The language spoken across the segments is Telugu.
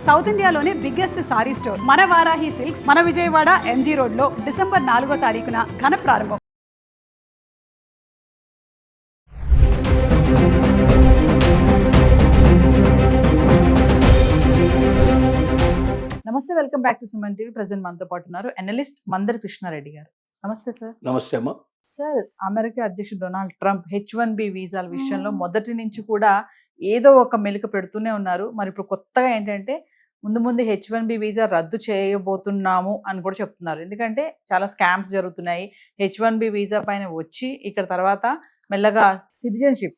సౌత్ ఇండియాలోనే బిగ్గెస్ట్ సారీ స్టోర్ మన వారాహి సిల్క్స్ మన విజయవాడ ఎంజీ రోడ్ లో డిసెంబర్ 4వ తారీఖున ఘన ప్రారంభం. నమస్తే, welcome back to Suman TV. Present మనతో పాటు ఉన్నారు అనలిస్ట్ మందర్ కృష్ణారెడ్డి గారు. నమస్తే సార్. నమస్తే అమ్మా. సార్, అమెరికా అధ్యక్షుడు డొనాల్డ్ ట్రంప్ H1B వీసాల విషయంలో మొదటి నుంచి కూడా ఏదో ఒక మెలిక పెడుతూనే ఉన్నారు. మరి ఇప్పుడు కొత్తగా ఏంటంటే ముందు H1B వీసా రద్దు చేయబోతున్నాము అని కూడా చెప్తున్నారు. ఎందుకంటే చాలా స్కామ్స్ జరుగుతున్నాయి. H1B వీసా పైన వచ్చి ఇక్కడ తర్వాత మెల్లగా సిటిజన్షిప్,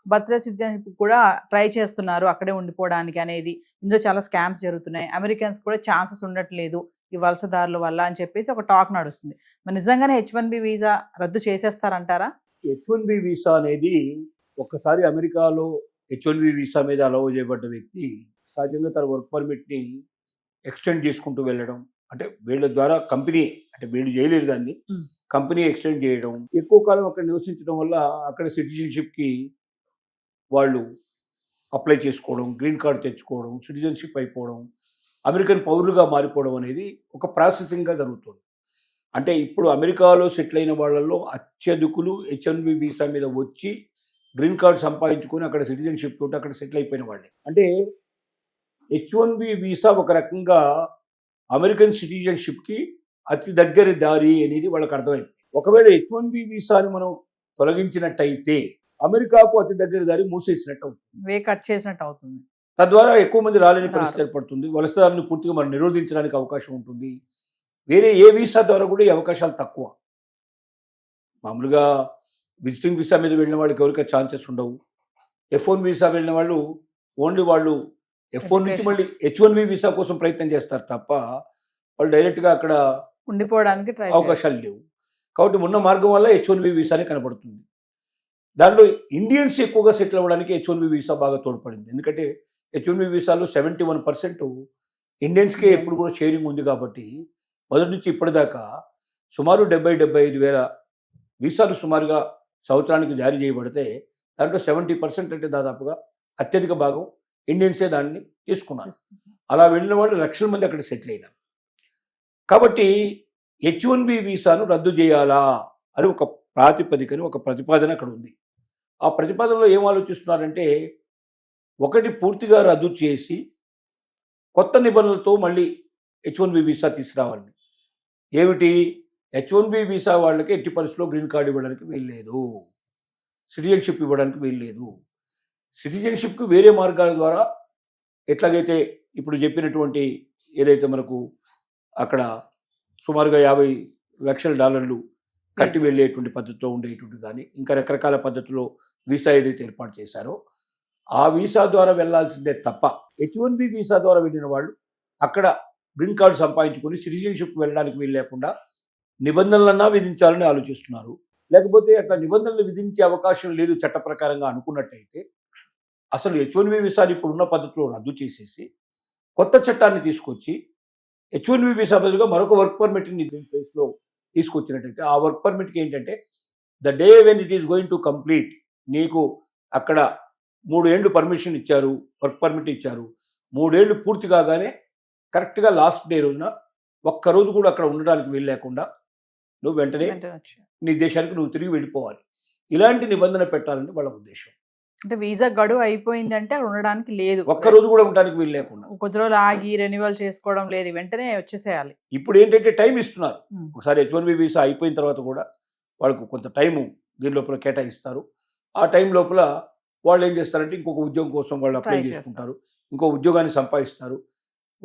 బర్త్డే సిటిజన్షిప్ కూడా ట్రై చేస్తున్నారు అక్కడే ఉండిపోవడానికి అనేది. ఇందులో చాలా స్కామ్స్ జరుగుతున్నాయి. అమెరికన్స్ కూడా ఛాన్సెస్ ఉండట్లేదు ఈ వలసదారుల వల్ల అని చెప్పేసి ఒక టాక్ నడుస్తుంది. మరి నిజంగానే H1B వీసా రద్దు చేసేస్తారంటారా? H1B వీసా అనేది ఒక్కసారి అమెరికాలో H1B వీసా మీద అలౌ చేయబడ్డ వ్యక్తి సహజంగా తన వర్క్ పర్మిట్ని ఎక్స్టెండ్ చేసుకుంటూ వెళ్ళడం, అంటే వీళ్ళ ద్వారా కంపెనీ, అంటే వీళ్ళు చేయలేరు దాన్ని, కంపెనీ ఎక్స్టెండ్ చేయడం, ఎక్కువ కాలం అక్కడ నివసించడం వల్ల అక్కడ సిటిజన్షిప్కి వాళ్ళు అప్లై చేసుకోవడం, గ్రీన్ కార్డ్ తెచ్చుకోవడం, సిటిజన్షిప్ అయిపోవడం, అమెరికన్ పౌరులుగా మారిపోవడం అనేది ఒక ప్రాసెసింగ్గా జరుగుతుంది. అంటే ఇప్పుడు అమెరికాలో సెటిల్ అయిన వాళ్ళల్లో అత్యధికులు H1B వీసా మీద వచ్చి గ్రీన్ కార్డ్ సంపాదించుకొని అక్కడ సిటిజన్షిప్ తోటి అక్కడ సెటిల్ అయిపోయిన వాళ్ళే. అంటే H1B వీసా ఒక రకంగా అమెరికన్ సిటిజన్షిప్కి అతి దగ్గర దారి అనేది వాళ్ళకి అర్థమైంది. ఒకవేళ H1B వీసాని మనం తొలగించినట్టయితే అమెరికాకు అతి దగ్గర దారి మూసేసినట్టు అవుతుంది, వే కట్ చేసినట్టు అవుతుంది. తద్వారా ఎక్కువ మంది రాలేని పరిస్థితి ఏర్పడుతుంది. వలసదారులను పూర్తిగా మనం నిరోధించడానికి అవకాశం ఉంటుంది. వేరే ఏ వీసా ద్వారా కూడా ఈ అవకాశాలు తక్కువ. మామూలుగా విజిటింగ్ వీసా మీద వెళ్ళిన వాళ్ళకి ఎవరికి ఛాన్సెస్ ఉండవు. F1 వీసా వెళ్ళిన వాళ్ళు ఓన్లీ వాళ్ళు F1 నుంచి మళ్ళీ H1B వీసా కోసం ప్రయత్నం చేస్తారు తప్ప వాళ్ళు డైరెక్ట్గా అక్కడ ఉండిపోవడానికి అవకాశాలు లేవు. కాబట్టి ఉన్న మార్గం వల్ల H1B వీసానే కనబడుతుంది. దాంట్లో ఇండియన్స్ ఎక్కువగా సెటిల్ అవ్వడానికి H1B వీసా బాగా తోడ్పడింది. ఎందుకంటే H1B వీసాలో 71% ఇండియన్స్కే ఎప్పుడు కూడా షేరింగ్ ఉంది. కాబట్టి మొదటి నుంచి ఇప్పటిదాకా సుమారు 70-75 వేల వీసాలు సుమారుగా సంవత్సరానికి జారీ చేయబడితే దాంట్లో 70% అంటే దాదాపుగా అత్యధిక భాగం ఇండియన్సే దాన్ని తీసుకున్నారు. అలా వెళ్ళిన వాళ్ళు లక్షల మంది అక్కడ సెటిల్ అయినారు. కాబట్టి H1B వీసాను రద్దు చేయాలా అని ఒక ప్రాతిపదికని, ఒక ప్రతిపాదన అక్కడ ఉంది. ఆ ప్రతిపాదనలో ఏం ఆలోచిస్తున్నారంటే, ఒకటి పూర్తిగా రద్దు చేసి కొత్త నిబంధనలతో మళ్ళీ H1B వీసా తీసుకురావాలని. ఏమిటి? H1B వీసా వాళ్ళకి ఎట్టి పరిస్థితుల్లో గ్రీన్ కార్డు ఇవ్వడానికి వీల్లేదు, సిటిజన్షిప్ ఇవ్వడానికి వీల్లేదు. సిటిజన్షిప్కి వేరే మార్గాల ద్వారా ఎట్లాగైతే ఇప్పుడు చెప్పినటువంటి ఏదైతే మనకు అక్కడ సుమారుగా $50 లక్షల కట్టి వెళ్ళేటువంటి పద్ధతిలో ఉండేటువంటి కానీ ఇంకా రకరకాల పద్ధతిలో వీసా ఏదైతే ఏర్పాటు చేశారో ఆ వీసా ద్వారా వెళ్లాల్సిందే తప్ప H1B వీసా ద్వారా వెళ్ళిన వాళ్ళు అక్కడ గ్రీన్ కార్డు సంపాదించుకొని సిటిజన్షిప్ వెళ్ళడానికి వీలు లేకుండా నిబంధనలన్నా విధించాలని ఆలోచిస్తున్నారు. లేకపోతే అట్లా నిబంధనలు విధించే అవకాశం లేదు చట్ట ప్రకారంగా అనుకున్నట్టయితే అసలు H1B వీసాని ఇప్పుడున్న పద్ధతిలో రద్దు చేసేసి కొత్త చట్టాన్ని తీసుకొచ్చి H1B వీసా బదులుగా మరొక వర్క్ పర్మిట్ని దీని ప్లేస్లో తీసుకొచ్చినట్టయితే ఆ వర్క్ పర్మిట్కి ఏంటంటే the day when it is going to complete, నీకు అక్కడ 3 ఏళ్ళు పర్మిషన్ ఇచ్చారు, వర్క్ పర్మిట్ ఇచ్చారు, 3 ఏళ్ళు పూర్తి కాగానే కరెక్ట్గా లాస్ట్ డే రోజున ఒక్కరోజు కూడా అక్కడ ఉండడానికి వీలు లేకుండా నువ్వు వెంటనే నీ దేశానికి నువ్వు తిరిగి వెళ్ళిపోవాలి. ఇలాంటి నిబంధన పెట్టాలని వాళ్ళ ఉద్దేశం. అంటే వీసా గడువు అయిపోయిందంటే అక్కడ ఉండడానికి లేదు, ఒక్కరోజు కూడా ఉండడానికి వీలు లేకుండా, కొద్ది రోజులు ఆగి రెన్యువల్ చేసుకోవడం లేదు, వెంటనే వచ్చేసేయాలి. ఇప్పుడు ఏంటంటే టైం ఇస్తున్నారు. ఒకసారి H1B వీసా అయిపోయిన తర్వాత కూడా వాళ్ళకు కొంత టైము దీని లోపల కేటాయిస్తారు. ఆ టైం లోపల వాళ్ళు ఏం చేస్తారంటే ఇంకొక ఉద్యోగం కోసం వాళ్ళు అప్లై చేసుకుంటారు, ఇంకో ఉద్యోగాన్ని సంపాదిస్తారు.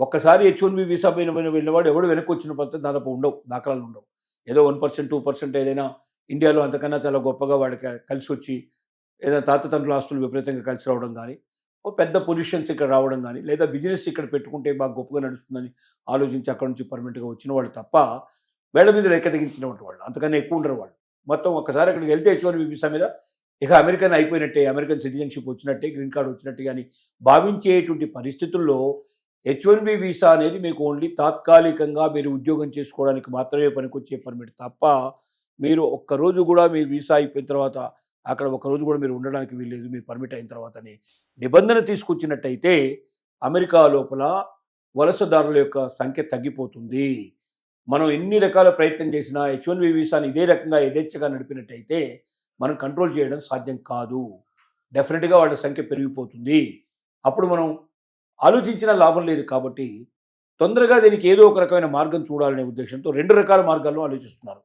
ఒక్కసారి H1B వీసా పైన వెళ్ళిన వాడు ఎవడు వెనక్కి వచ్చిన పద్ధతి దాదాపు ఉండవు, దాఖలాలు ఉండవు. ఏదో 1%, 2% ఏదైనా ఇండియాలో అంతకన్నా చాలా గొప్పగా వాడికి కలిసి వచ్చి ఏదైనా తాతతండ్రుల ఆస్తులు విపరీతంగా కలిసి రావడం కానీ, ఓ పెద్ద పొజిషన్స్ ఇక్కడ రావడం కానీ, లేదా బిజినెస్ ఇక్కడ పెట్టుకుంటే బాగా గొప్పగా నడుస్తుందని ఆలోచించి అక్కడ నుంచి పర్మనెంట్గా వచ్చిన వాళ్ళు తప్ప వేళ్ల మీద లెక్క తెగించినటువంటి వాళ్ళు అంతకన్నా ఎక్కువ ఉండరు. వాళ్ళు మొత్తం ఒక్కసారి అక్కడికి వెళ్తే H1B వీసా మీద ఇక అమెరికన్ అయిపోయినట్టే, అమెరికన్ సిటిజన్షిప్ వచ్చినట్టే, గ్రీన్ కార్డు వచ్చినట్టే కానీ భావించేటువంటి పరిస్థితుల్లో H1B వీసా అనేది మీకు ఓన్లీ తాత్కాలికంగా మీరు ఉద్యోగం చేసుకోవడానికి మాత్రమే పనికొచ్చే పర్మిట్ తప్ప మీరు ఒక్కరోజు కూడా మీ వీసా అయిపోయిన తర్వాత అక్కడ ఒకరోజు కూడా మీరు ఉండడానికి వీల్లేదు, మీ పర్మిట్ అయిన తర్వాతనే నిబంధన తీసుకొచ్చినట్టయితే అమెరికా లోపల వలసదారుల యొక్క సంఖ్య తగ్గిపోతుంది. మనం ఎన్ని రకాల ప్రయత్నం చేసినా H1B వీసాని ఇదే రకంగా యథేచ్ఛగా నడిపినట్టయితే మనం కంట్రోల్ చేయడం సాధ్యం కాదు. డెఫినెట్గా వాళ్ళ సంఖ్య పెరిగిపోతుంది. అప్పుడు మనం ఆలోచించిన లాభం లేదు. కాబట్టి తొందరగా దీనికి ఏదో ఒక రకమైన మార్గం చూడాలనే ఉద్దేశంతో 2 రకాల మార్గాల్లో ఆలోచిస్తున్నారు.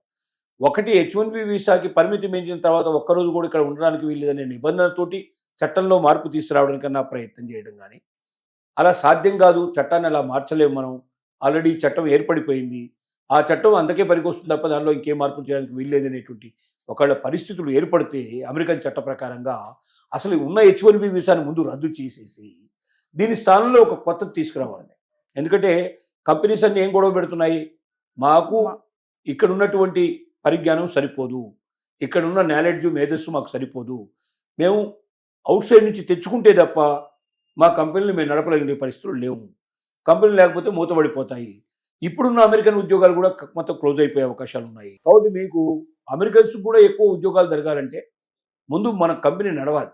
ఒకటి H1B వీసాకి పరిమితి మించిన తర్వాత ఒక్కరోజు కూడా ఇక్కడ ఉండడానికి వీల్లేదనే నిబంధనతోటి చట్టంలో మార్పు తీసుకురావడానికన్నా ప్రయత్నం చేయడం కానీ, అలా సాధ్యం కాదు, చట్టాన్ని అలా మార్చలేము మనం, ఆల్రెడీ చట్టం ఏర్పడిపోయింది, ఆ చట్టం అంతకే పనికొస్తుంది తప్ప దానిలో ఇంకేం మార్పులు చేయడానికి వీల్లేదనేటువంటి ఒకవేళ పరిస్థితులు ఏర్పడితే అమెరికన్ చట్ట ప్రకారంగా అసలు ఉన్న H1B వీసాని ముందు రద్దు చేసేసి దీని స్థానంలో ఒక కొత్తది తీసుకురావాలి. ఎందుకంటే కంపెనీస్ అన్నీ ఏం గొడవ పెడుతున్నాయి, మాకు ఇక్కడ ఉన్నటువంటి పరిజ్ఞానం సరిపోదు, ఇక్కడున్న నాలెడ్జ్ మేధస్సు మాకు సరిపోదు, మేము అవుట్ సైడ్ నుంచి తెచ్చుకుంటే తప్ప మా కంపెనీలు మేము నడపలేని పరిస్థితులు లేవు, కంపెనీలు లేకపోతే మూతపడిపోతాయి, ఇప్పుడున్న అమెరికన్ ఉద్యోగాలు కూడా మొత్తం క్లోజ్ అయిపోయే అవకాశాలు ఉన్నాయి. కాబట్టి మీకు అమెరికన్స్ కూడా ఎక్కువ ఉద్యోగాలు జరగాలంటే ముందు మన కంపెనీ నడవాలి.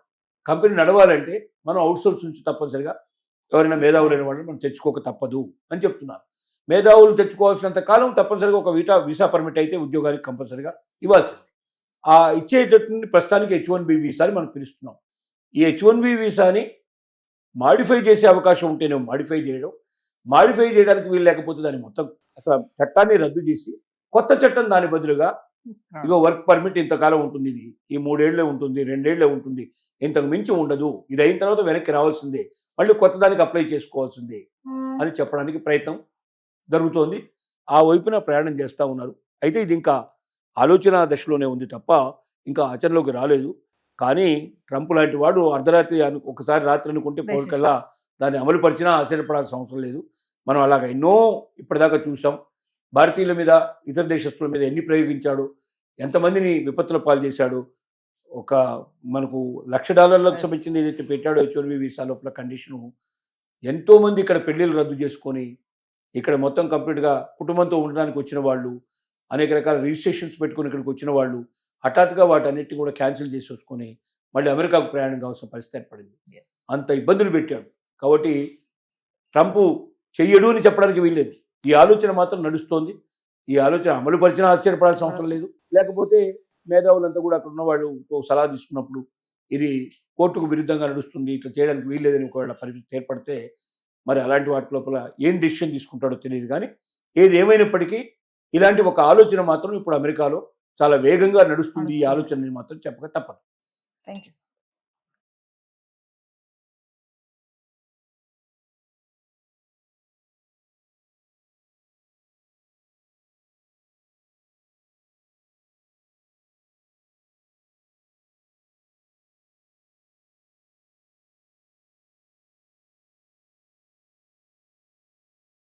కంపెనీ నడవాలంటే మనం అవుట్సోర్స్ నుంచి తప్పనిసరిగా ఎవరైనా మేధావులైన వాళ్ళని మనం తెచ్చుకోక తప్పదు అని చెప్తున్నారు. మేధావులు తెచ్చుకోవాల్సినంత కాలం తప్పనిసరిగా ఒక వీసా పర్మిట్ అయితే ఉద్యోగానికి కంపల్సరిగా ఇవ్వాల్సింది. ఆ ఇచ్చేటటువంటి ప్రస్తుతానికి H1B వీసాని మనం పిలుస్తున్నాం. ఈ H1B వీసాని మాడిఫై చేసే అవకాశం ఉంటేనే మాడిఫై చేయడానికి వీలు లేకపోతే దాన్ని మొత్తం అసలు చట్టాన్ని రద్దు చేసి కొత్త చట్టం దాని బదులుగా ఇగో వర్క్ పర్మిట్ ఇంతకాలం ఉంటుంది, ఇది ఈ 3 ఏళ్లే ఉంటుంది, 2 ఏళ్లే ఉంటుంది, ఇంతకు మించి ఉండదు, ఇది అయిన తర్వాత వెనక్కి రావాల్సిందే, మళ్ళీ కొత్త దానికి అప్లై చేసుకోవాల్సిందే అని చెప్పడానికి ప్రయత్నం జరుగుతోంది. ఆ వైపున ప్రయాణం చేస్తూ ఉన్నారు. అయితే ఇది ఇంకా ఆలోచన దశలోనే ఉంది తప్ప ఇంకా ఆచరణలోకి రాలేదు. కానీ ట్రంప్ లాంటి వాడు అర్ధరాత్రి ఒకసారి రాత్రి అనుకుంటే పౌరుకల్లా దాన్ని అమలు పరిచినా ఆశ్చర్యపడాల్సిన అవసరం లేదు. మనం అలాగ ఎన్నో ఇప్పటిదాకా చూసాం. భారతీయుల మీద, ఇతర దేశస్తుల మీద ఎన్ని ప్రయోగించాడు, ఎంతమందిని విపత్తుల పాలు చేశాడు. ఒక మనకు $1,00,000 సంబంధించింది ఏదైతే పెట్టాడో H1B వీసా లోపల కండిషను, ఎంతోమంది ఇక్కడ పెళ్ళిళ్ళు రద్దు చేసుకొని ఇక్కడ మొత్తం కంప్లీట్గా కుటుంబంతో ఉండడానికి వచ్చిన వాళ్ళు, అనేక రకాల రిజిస్ట్రేషన్స్ పెట్టుకుని ఇక్కడికి వచ్చిన వాళ్ళు హఠాత్తుగా వాటన్నిటిని కూడా క్యాన్సిల్ చేసేసుకొని మళ్ళీ అమెరికాకు ప్రయాణం కావాల్సిన పరిస్థితి ఏర్పడింది. అంత ఇబ్బందులు పెట్టాడు. కాబట్టి ట్రంప్ చెయ్యడు అని చెప్పడానికి వీల్లేదు. ఈ ఆలోచన మాత్రం నడుస్తోంది. ఈ ఆలోచన అమలు పరిచినా ఆశ్చర్యపడాల్సిన అవసరం లేదు. లేకపోతే మేధావులంతా కూడా అక్కడ ఉన్న వాళ్ళు సలహా తీసుకున్నప్పుడు ఇది కోర్టుకు విరుద్ధంగా నడుస్తుంది, ఇట్లా చేయడానికి వీల్లేదని ఒకవేళ పరిస్థితి ఏర్పడితే మరి అలాంటి వాటి లోపల ఏం డెసిషన్ తీసుకుంటాడో తెలియదు. కానీ ఏది ఏమైనప్పటికీ ఇలాంటి ఒక ఆలోచన మాత్రం ఇప్పుడు అమెరికాలో చాలా వేగంగా నడుస్తుంది. ఈ ఆలోచనని మాత్రం చెప్పక తప్పదు. Thank you.